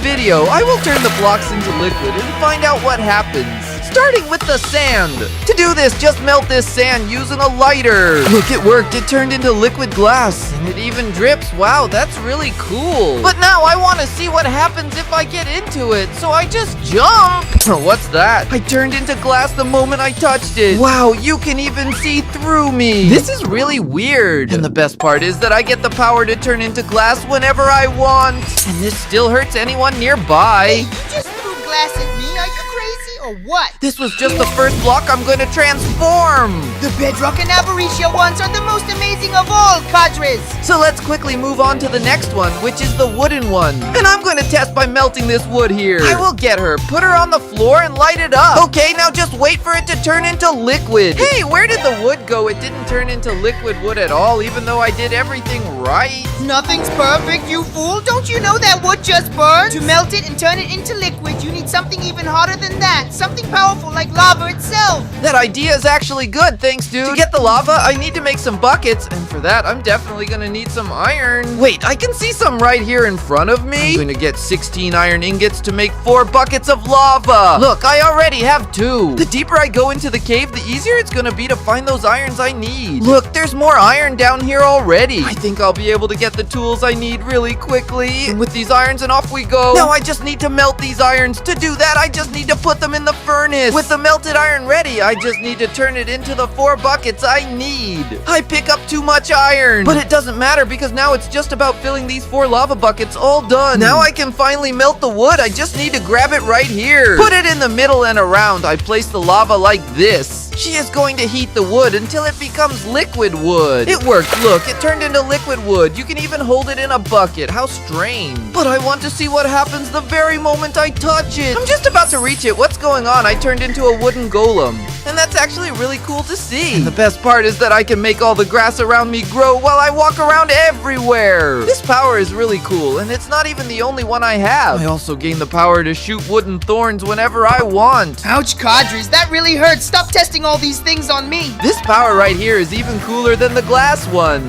video, I will turn the blocks into liquid and find out what happens. Starting with the sand. To do this, just melt this sand using a lighter. Look, it worked. It turned into liquid glass, and it even drips. Wow, that's really cool. But now I want to see what happens if I get into it, so I just jump. What's that? I turned into glass the moment I touched it. Wow, you can even see through me. This is really weird. And the best part is that I get the power to turn into glass whenever I want. And this still hurts anyone nearby. Hey, you just threw glass at me. Are you crazy or what? This was just the first block. I'm going to transform. The bedrock and Avaricia ones are the most amazing of all, cadres. So let's quickly move on to the next one, which is the wooden one. And I'm going to test by melting this wood here. I will get her, put her on the floor, and light it up. Okay, now just wait for it to turn into liquid. Hey, where did the wood go? It didn't turn into liquid wood at all, even though I did everything right. Nothing's perfect, you fool. Don't you know that wood just burns? To melt it and turn it into liquid, you need something even hotter than that. Something powerful like lava itself. That idea is actually good, thanks, dude. To get the lava, I need to make some buckets, and for that, I'm definitely gonna need some iron. Wait, I can see some right here in front of me. I'm gonna get 16 iron ingots to make 4 buckets of lava. Look, I already have 2. The deeper I go into the cave, the easier it's gonna be to find those irons I need. Look, there's more iron down here already. I think I'll be able to get the tools I need really quickly. And with these irons, and off we go. Now I just need to melt these irons. To do that, I just need to put them in the furnace. With the melted iron ready, I just need to turn it into the 4 buckets I need. I pick up too much iron, but it doesn't matter because now it's just about filling these 4 lava buckets all done. Now I can finally melt the wood. I just need to grab it right here. Put it in the middle and around. I place the lava like this. She is going to heat the wood until it becomes liquid wood. It worked. Look, it turned into liquid wood. You can even hold it in a bucket. How strange. But I want to see what happens the very moment I touch it. I'm just about to reach it. What's going on? I turned into a wooden golem. And that's actually really cool to see. And the best part is that I can make all the grass around me grow while I walk around everywhere. This power is really cool, and it's not even the only one I have. I also gain the power to shoot wooden thorns whenever I want. Ouch, cadres, that really hurts. Stop testing all these things on me. This power right here is even cooler than the glass one.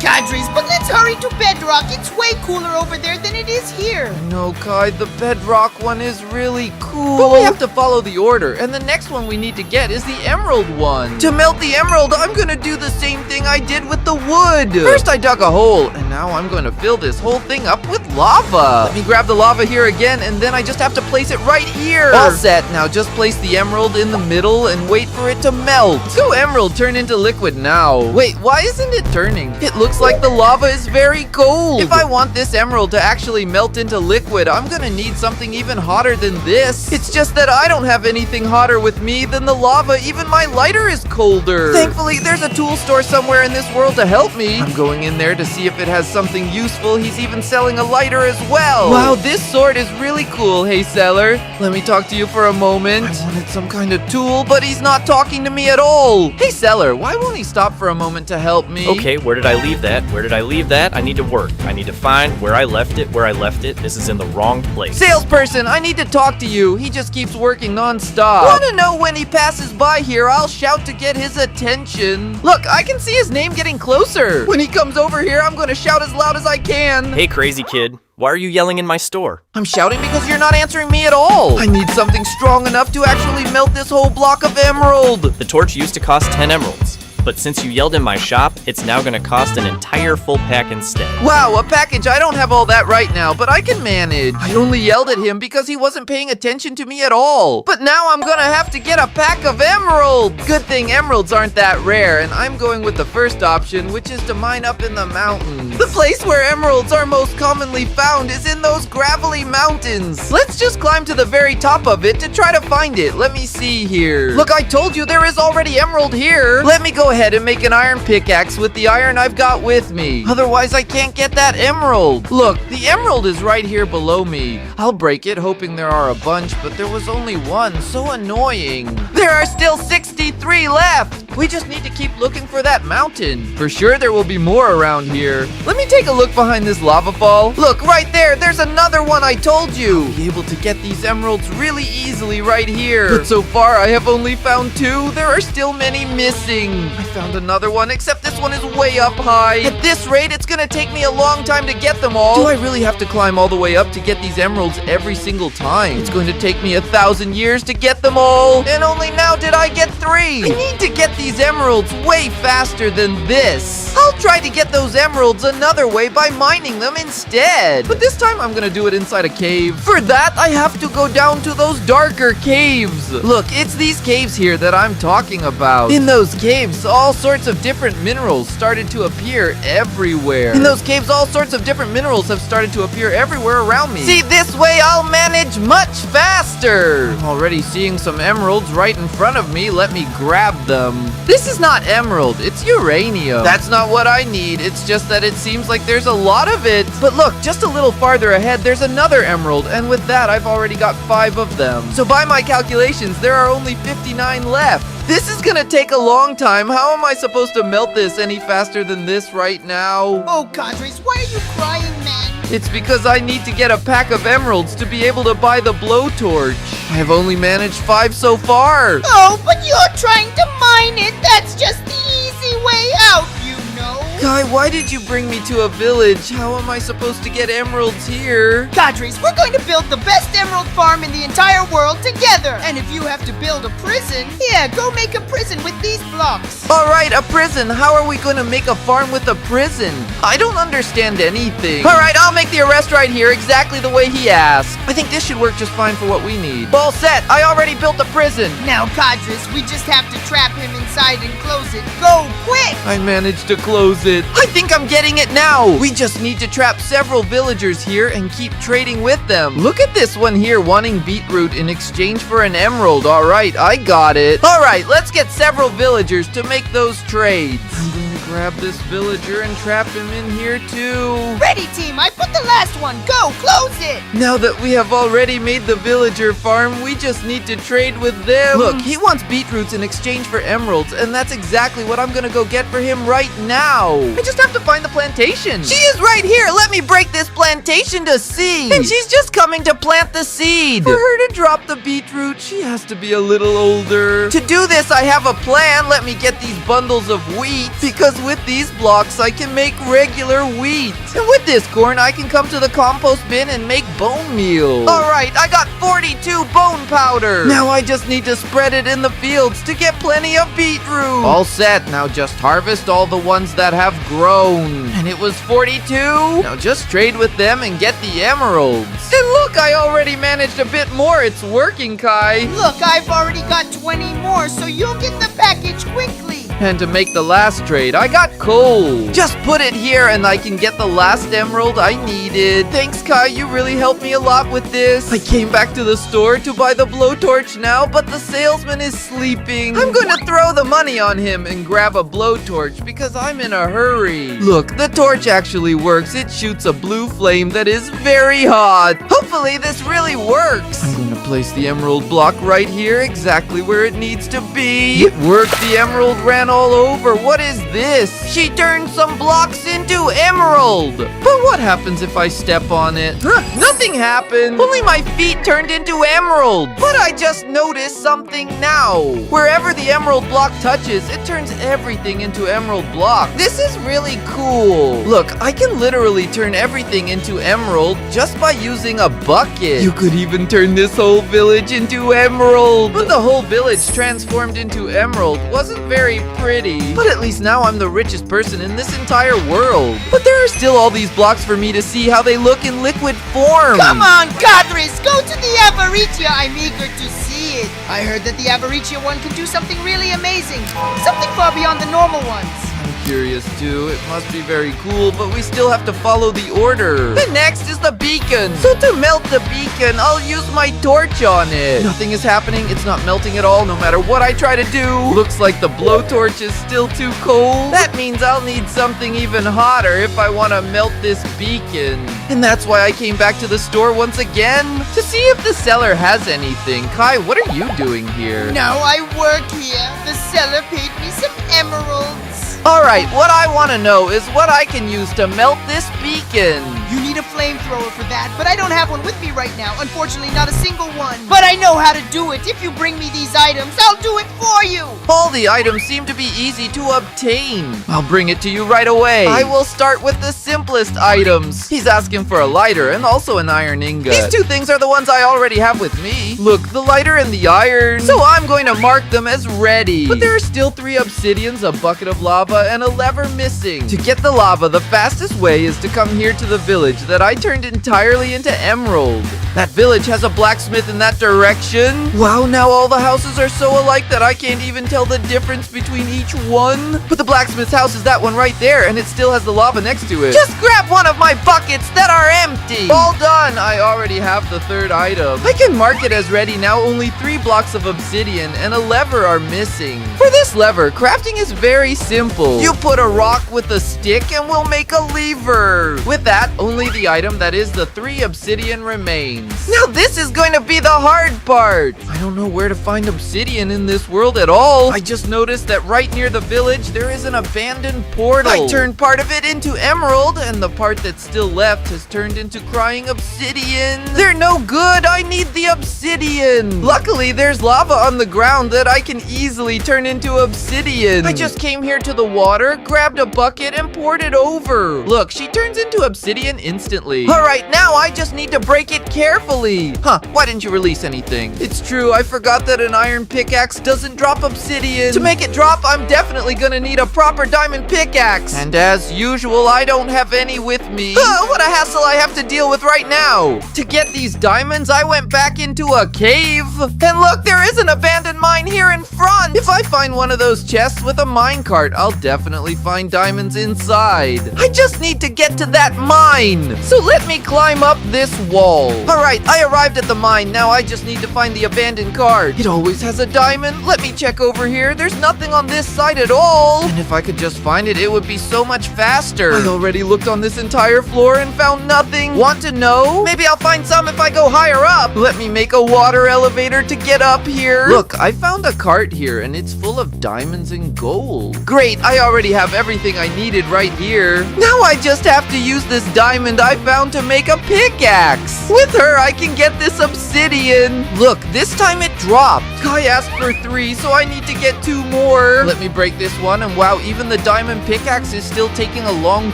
Cadres, but let's hurry to bedrock. It's way cooler over there than it is here. No, Kai, the bedrock one is really cool. But we have to follow the order, and the next one we need to get is the emerald one. To melt the emerald, I'm gonna do the same thing I did with the wood. First, I dug a hole, and now I'm going to fill this whole thing up with lava. Let me grab the lava here again, and then I just have to place it right here. All set. Now just place the emerald in the middle and wait for it to melt. Go emerald, turn into liquid now. Wait, why isn't it turning? It looks like the lava is very cold. If I want this emerald to actually melt into liquid, I'm gonna need something even hotter than this. It's just that I don't have anything hotter with me than the lava. Even my lighter is colder. Thankfully, there's a tool store somewhere in this world to help me. I'm going in there to see if it has something useful. He's even selling a lighter as well. Wow, this sword is really cool. Hey, seller, let me talk to you for a moment. I wanted some kind of tool, but he's not talking to me at all. Hey, seller, why won't he stop for a moment to help me? Okay, where did I leave that? Where did I leave that? I need to work. I need to find where I left it, where I left it. This is in the wrong place. Salesperson, I need to talk to you. He just keeps working non-stop. Want to know when he passes by here, I'll shout to get his attention. Look, I can see his name getting closer. When he comes over here, I'm going to shout as loud as I can. Hey, crazy kid. Why are you yelling in my store? I'm shouting because you're not answering me at all. I need something strong enough to actually melt this whole block of emerald. The torch used to cost 10 emeralds. But since you yelled in my shop, it's now gonna cost an entire full pack instead. Wow, a package. I don't have all that right now, but I can manage. I only yelled at him because he wasn't paying attention to me at all. But now I'm gonna have to get a pack of emeralds. Good thing emeralds aren't that rare, and I'm going with the first option, which is to mine up in the mountains. The place where emeralds are most commonly found is in those gravelly mountains. Let's just climb to the very top of it to try to find it. Let me see here. Look, I told you there is already emerald here. Let me go ahead and make an iron pickaxe with the iron I've got with me. Otherwise, I can't get that emerald. Look, the emerald is right here below me. I'll break it, hoping there are a bunch, but there was only one. So annoying. There are still 63 left. We just need to keep looking for that mountain. For sure there will be more around here. Let me take a look behind this lava fall. Look, right there, there's another one I told you. I'll be able to get these emeralds really easily right here. But so far, I have only found 2. There are still many missing. I found another one, except this one is way up high. At this rate, it's gonna take me a long time to get them all. Do I really have to climb all the way up to get these emeralds every single time? It's going to take me 1,000 years to get them all. And only now did I get 3. I need to get these emeralds way faster than this. I'll try to get those emeralds another way by mining them instead. But this time I'm gonna do it inside a cave. For that, I have to go down to those darker caves. Look, it's these caves here that I'm talking about. In those caves, all sorts of different minerals started to appear everywhere. In those caves, all sorts of different minerals have started to appear everywhere around me. See, this way I'll manage much faster. I'm already seeing some emeralds right in front of me. Let me grab them. This is not emerald, it's uranium. That's not what I need. It's just that it seems like there's a lot of it. But look, just a little farther ahead, there's another emerald. And with that, I've already got 5 of them. So by my calculations, there are only 59 left. This is gonna take a long time. How am I supposed to melt this any faster than this right now? Oh, Cadres, why are you crying, man? It's because I need to get a pack of emeralds to be able to buy the blowtorch. I've only managed 5 so far. Oh, but you're trying to mine it. That's just the easy way out, you know. Guy, why did you bring me to a village? How am I supposed to get emeralds here? Cadres, we're going to build the best emerald farm in the entire world together. And if you have to build a prison, yeah, go make a prison with these blocks. All right, a prison. How are we going to make a farm with a prison? I don't understand anything. All right, I'll make the arrest right here exactly the way he asked. I think this should work just fine for what we need. All set. I already built a prison. Now, Cadres, we just have to trap him inside and close it. Go, quick! I managed to close it. I think I'm getting it now. We just need to trap several villagers here and keep trading with them. Look at this one here wanting beetroot in exchange for an emerald. All right, I got it. All right, let's get several villagers to make those trades. I'm going to grab this villager and trap him in here too. Ready, team. I put the last one. Go, close it. Now that we have already made the villager farm, we just need to trade with them. Look, he wants beetroots in exchange for emeralds, and that's exactly what I'm gonna go get for him right now. I just have to find the plantation. She is right here. Let me break this plantation to seed. And she's just coming to plant the seed. For her to drop the beetroot, she has to be a little older. To do this, I have a plan. Let me get these bundles of wheat, because with these blocks, I can make regular wheat. And with this corn, I can come to the compost bin and make bone meal. All right, I got 42 bone powder. Now I just need to spread it in the fields to get plenty of beetroot. All set. Now just harvest all the ones that have grown. And it was 42. Now just trade with them and get the emeralds. And look, I already managed a bit more. It's working, Kai. Look, I've already got 20 more, so you'll get the package quickly. And to make the last trade, I got coal. Just put it here and I can get the last emerald I needed. Thanks, Kai, you really helped me a lot with this. I came back to the store to buy the blowtorch now, but the salesman is sleeping. I'm going to throw the money on him and grab a blowtorch because I'm in a hurry. Look, the torch actually works. It shoots a blue flame that is very hot. Hopefully this really works. I'm going to place the emerald block right here, exactly where it needs to be. It worked. The emerald ran all over. What is this? She turned some blocks into emerald. But what happens if I step on it? Nothing happened. Only my feet turned into emerald. But I just noticed something now. Wherever the emerald block touches, it turns everything into emerald block. This is really cool. Look, I can literally turn everything into emerald just by using a bucket. You could even turn this whole village into emerald. But the whole village transformed into emerald wasn't very pretty. But at least now I'm the richest person in this entire world. But there are still all these blocks for me to see how they look in liquid form. Come on, Cadres, go to the Avaricia. I'm eager to see it. I heard that the Avaricia one can do something really amazing. Something far beyond the normal ones. I'm curious too. It must be very cool, but we still have to follow the order. The next is the beacon. So to melt the beacon, I'll use my torch on it. Nothing is happening. It's not melting at all, no matter what I try to do. Looks like the blowtorch is still too cold. That means I'll need something even hotter if I want to melt this beacon. And that's why I came back to the store once again, to see if the seller has anything. Kai, what are you doing here? No, I work here. The seller paid me some emeralds. Alright, what I want to know is what I can use to melt this beacon. You need a flamethrower for that, but I don't have one with me right now. Unfortunately, not a single one. But I know how to do it. If you bring me these items, I'll do it for you. All the items seem to be easy to obtain. I'll bring it to you right away. I will start with the simplest items. He's asking for a lighter and also an iron ingot. These two things are the ones I already have with me. Look, the lighter and the iron. So I'm going to mark them as ready. But there are still 3 obsidians, a bucket of lava, and a lever missing. To get the lava, the fastest way is to come here to the village that I turned entirely into emerald. That village has a blacksmith in that direction. Wow, now all the houses are so alike that I can't even tell the difference between each one. But the blacksmith's house is that one right there, and it still has the lava next to it. Just grab one of my buckets that are empty. All done. I already have the 3rd item. I can mark it as ready now. Only 3 blocks of obsidian and a lever are missing. For this lever, crafting is very simple. You put a rock with a stick and we'll make a lever. With that, only the item that is the 3 obsidian remains. Now this is going to be the hard part. I don't know where to find obsidian in this world at all. I just noticed that right near the village there is an abandoned portal. I turned part of it into emerald and the part that's still left has turned into crying obsidian. They're no good. I need the obsidian. Luckily there's lava on the ground that I can easily turn into obsidian. I just came here to the water, grabbed a bucket and poured it over. Look, she turns into obsidian instantly. Alright, now I just need to break it carefully. Huh, why didn't you release anything? It's true, I forgot that an iron pickaxe doesn't drop obsidian. To make it drop, I'm definitely gonna need a proper diamond pickaxe. And as usual, I don't have any with me. What a hassle I have to deal with right now. To get these diamonds, I went back into a cave. And look, there is an abandoned mine here in front. If I find one of those chests with a minecart, I'll definitely find diamonds inside. I just need to get to that mine. So let me climb up this wall. Alright, I arrived at the mine. Now I just need to find the abandoned cart. It always has a diamond. Let me check over here. There's nothing on this side at all. And if I could just find it, it would be so much faster. I already looked on this entire floor and found nothing. Want to know? Maybe I'll find some if I go higher up. Let me make a water elevator to get up here. Look, I found a cart here and it's full of diamonds and gold. Great, I already have everything I needed right here. Now I just have to use this diamond I found to make a pickaxe. With her, I can get this obsidian. Look, this time it dropped. Kai asked for 3, so I need to get 2 more. Let me break this one, and wow, even the diamond pickaxe is still taking a long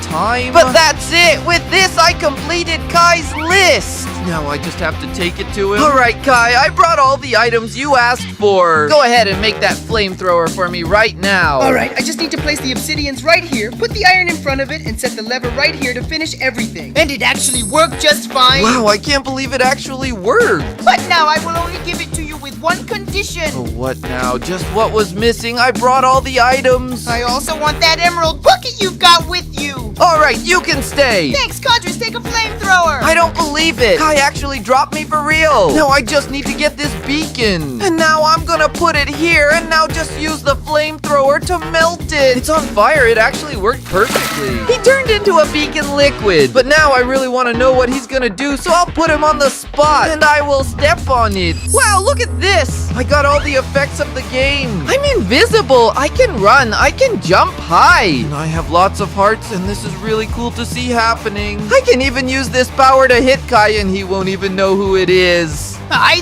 time. But that's it. With this, I completed Kai's list. Now I just have to take it to him. Alright, Kai, I brought all the items you asked for. Go ahead and make that flamethrower for me right now. Alright, I just need to place the obsidians right here, put the iron in front of it, and set the lever right here to finish everything. And it actually worked just fine. Wow, I can't believe it actually worked. But now I will only give it to you with one condition. Oh, what now? Just what was missing? I brought all the items. I also want that emerald bucket you've got with you. Alright, you can stay. Thanks, Codrus, take a flamethrower. I don't believe it. Kai actually dropped me for real. Now I just need to get this beacon. And now I'm gonna put it here and now just use the flamethrower to melt it. It's on fire. It actually worked perfectly. He turned into a beacon liquid. But now I really want to know what he's gonna do, so I'll put him on the spot and I will step on it. Wow, look at this. I got all the effects of the game. I'm invisible. I can run. I can jump high. And I have lots of hearts and this is really cool to see happening. I can even use this power to hit Kai and he won't even know who it is.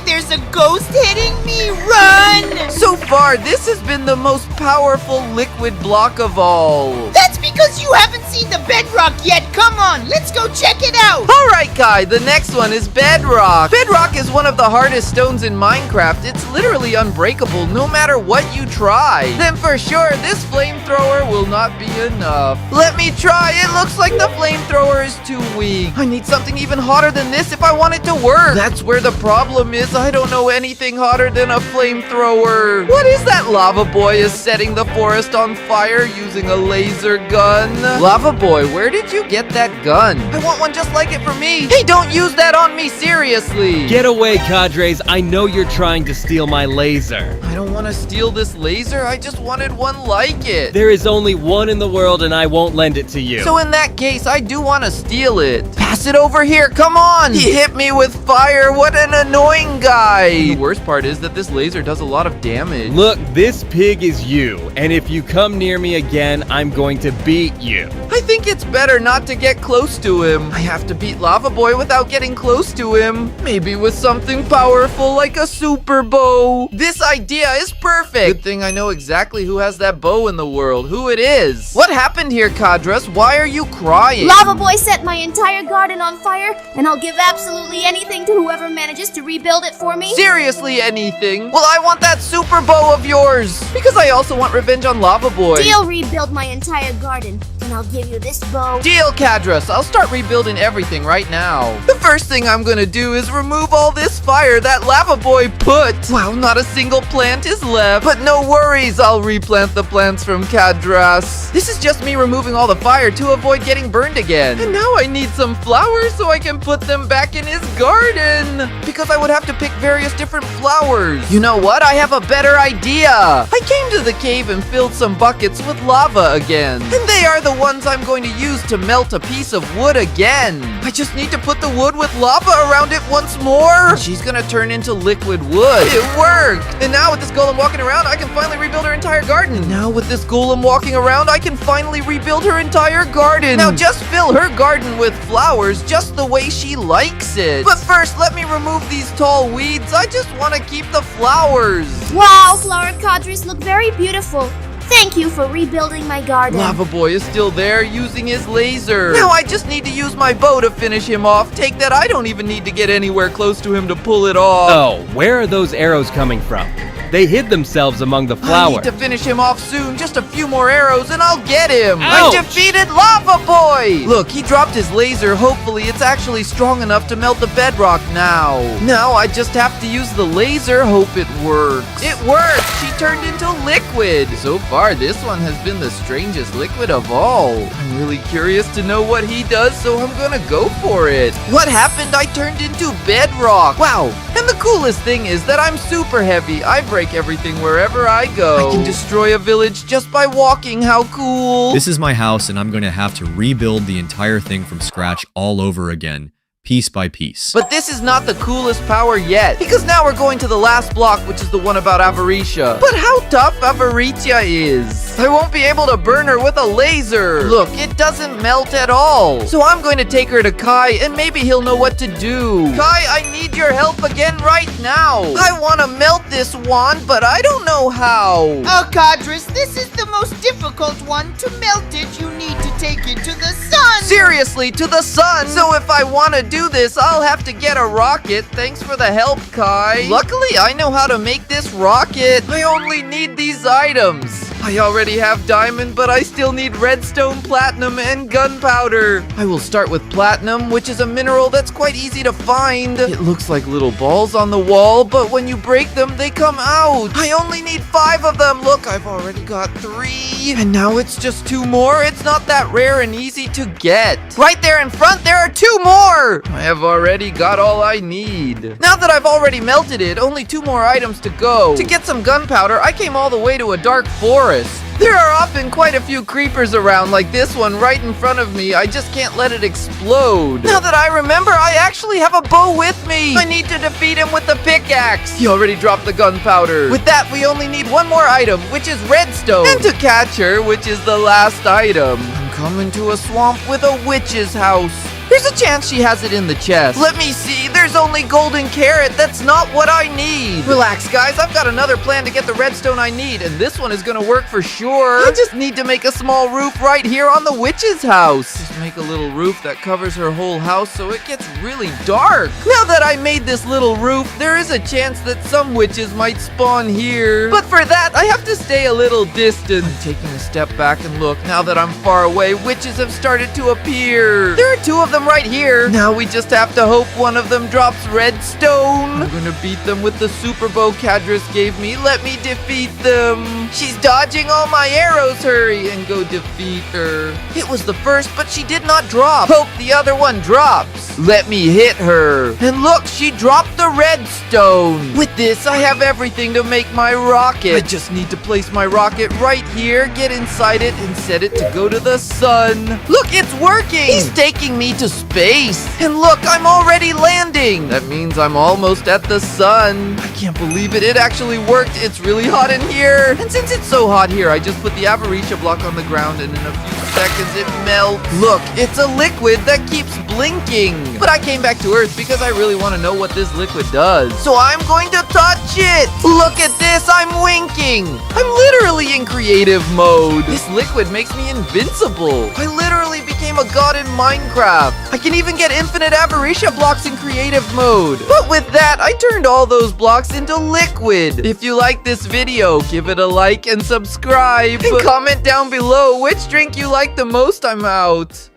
There's a ghost hitting me. Run! So far, this has been the most powerful liquid block of all. That's because you haven't seen the bedrock yet. Come on, let's go check it out. All right, Kai, the next one is bedrock. Bedrock is one of the hardest stones in Minecraft. It's literally unbreakable no matter what you try. Then for sure, this flamethrower will not be enough. Let me try. It looks like the flamethrower is too weak. I need something even hotter than this if I want it to work. That's where the problem problem is I don't know anything hotter than a flamethrower. What is that? Lava Boy is setting the forest on fire using a laser gun. Lava Boy, where did you get that gun? I want one just like it for me. Hey, don't use that on me, seriously. Get away, cadres. I know you're trying to steal my laser. I don't want to steal this laser. I just wanted one like it. There is only one in the world and I won't lend it to you. So in that case, I do want to steal it. Pass it over here, come on! He hit me with fire, what an annoying guy! And the worst part is that this laser does a lot of damage. Look, this pig is you, and if you come near me again, I'm going to beat you. I think it's better not to get close to him. I have to beat Lava Boy without getting close to him. Maybe with something powerful like a super bow. This idea is perfect. Good thing I know exactly who has that bow in the world, who it is. What happened here, Kadras? Why are you crying? Lava Boy set my entire garden on fire, and I'll give absolutely anything to whoever manages to rebuild it for me. Seriously, anything? Well, I want that super bow of yours, because I also want revenge on Lava Boy. Deal, rebuild my entire garden, and I'll give you this bow. Deal, Kadras. I'll start rebuilding everything right now. The first thing I'm gonna do is remove all this fire that Lava Boy put. Wow, not a single plant is left. But no worries, I'll replant the plants from Kadras. This is just me removing all the fire to avoid getting burned again. And now I need some flowers so I can put them back in his garden. Because I would have to pick various different flowers. You know what? I have a better idea. I came to the cave and filled some buckets with lava again. And they are the ones I'm going to use to melt a piece of wood again. I just need to put the wood with lava around it once more. And she's gonna turn into liquid wood. It worked. And now with this golem walking around, I can finally rebuild her entire garden. And now with this golem walking around, I can finally rebuild her entire garden. Now just fill her garden with flowers just the way she likes it. But first, let me remove these tall weeds. I just want to keep the flowers. Wow, flower cadres look very beautiful. Thank you for rebuilding my garden. Lava Boy is still there using his laser. Now I just need to use my bow to finish him off. Take that, I don't even need to get anywhere close to him to pull it off. Oh, where are those arrows coming from? They hid themselves among the I flowers. need to finish him off soon. Just a few more arrows and I'll get him. Ouch! I defeated Lava Boy. Look, he dropped his laser. Hopefully it's actually strong enough to melt the bedrock now. Now I just have to use the laser. Hope it works. It worked. She turned into liquid. So far, this one has been the strangest liquid of all. I'm really curious to know what he does, so I'm gonna go for it. What happened? I turned into bedrock. Wow. And the coolest thing is that I'm super heavy. I break everything wherever I go. I can destroy a village just by walking. How cool. This is my house, and I'm going to have to rebuild the entire thing from scratch all over again, piece by piece. But this is not the coolest power yet, because now we're going to the last block, which is the one about Avaricia. But how tough Avaricia is. I won't be able to burn her with a laser. Look, it doesn't melt at all. So I'm going to take her to Kai, and maybe he'll know what to do. Kai, I need your help again right now. I want to melt this wand, but I don't know how. Oh, Cadres, this is the most difficult one. To melt it, you need to take it to the sun. Seriously, to the sun. So if I want to do this, I'll have to get a rocket. Thanks for the help, Kai. Luckily, I know how to make this rocket. I only need these items. I already have diamond, but I still need redstone, platinum, and gunpowder. I will start with platinum, which is a mineral that's quite easy to find. It looks like little balls on the wall, but when you break them, they come out. I only need 5 of them. Look, I've already got 3. And now it's just 2 more. It's not that rare and easy to get. Right there in front, there are 2 more. I have already got all I need. Now that I've already melted it, only 2 more items to go. To get some gunpowder, I came all the way to a dark forest. There are often quite a few creepers around, like this one right in front of me. I just can't let it explode. Now that I remember, I actually have a bow with me. I need to defeat him with the pickaxe. He already dropped the gunpowder. With that, we only need 1 more item, which is redstone. And to catch her, which is the last item. I'm coming to a swamp with a witch's house. There's a chance she has it in the chest. Let me see. There's only golden carrot. That's not what I need. Relax, guys. I've got another plan to get the redstone I need, and this one is going to work for sure. I just need to make a small roof right here on the witch's house. Just make a little roof that covers her whole house so it gets really dark. Now that I made this little roof, there is a chance that some witches might spawn here. But for that, I have to stay a little distant. I'm taking a step back and look. Now that I'm far away, witches have started to appear. There are 2 of them them right here. Now we just have to hope one of them drops redstone. I'm gonna beat them with the super bow Cadris gave me. Let me defeat them. She's dodging all my arrows. Hurry and go defeat her. It was the first, but she did not drop. Hope the other one drops. Let me hit her. And look, she dropped the redstone. With this, I have everything to make my rocket. I just need to place my rocket right here, get inside it, and set it to go to the sun. Look, it's working. He's taking me to space. And look, I'm already landing. That means I'm almost at the sun. I can't believe it. It actually worked. It's really hot in here. And since it's so hot here, I just put the Avarisha block on the ground, and in a few seconds it melts. Look, it's a liquid that keeps blinking. But I came back to Earth because I really want to know what this liquid does. So I'm going to touch it. Look at this, I'm winking. I'm literally in creative mode. This liquid makes me invincible. I literally became a god in Minecraft. I can even get infinite Avarisha blocks in creative mode. But with that, I turned all those blocks into liquid. If you like this video, give it a like and subscribe. And comment down below which drink you like the most. I'm out.